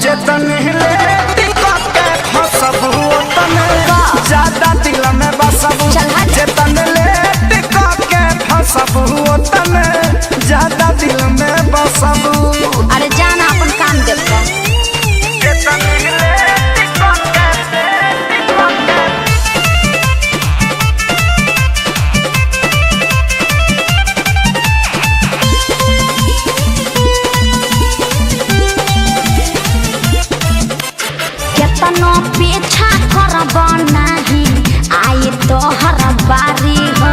जेतन ले टिकट के फसब ओतन ज्यादा दिल में बसब जेतन ले टिकट के फसब ओतन ज्यादा दिल में बसब। अरे जाना अपन काम देखो। जेतन ले टिकट केतनो पीछा करब नहीं आई तो हर बारी हो।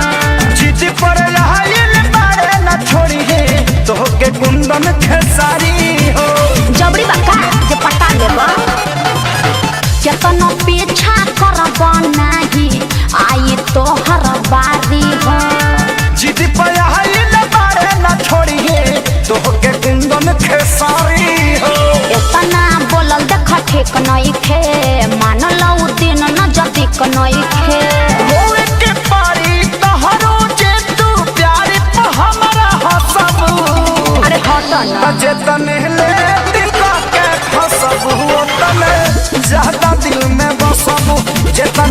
जिद पर आइल बारे न छोड़ी है तो के कुंदन खेसारी हो। जबरी बका जे पटा लेब। केतनो पीछा करब नहीं आई तो हर बारी हो। जिद पर आइल बारे न छोड़ी है तो के कुंदन खेसारी हो। इतना बोलल देख ठीक नहीं खे मान लो दिन न जतिक नहीं खे। होए के पारी तहरो जे तू प्यारी पे हमरा हसब। अरे हट न जेतन ले टिका के फसब ओतन ज्यादा दिल में बसब जेतन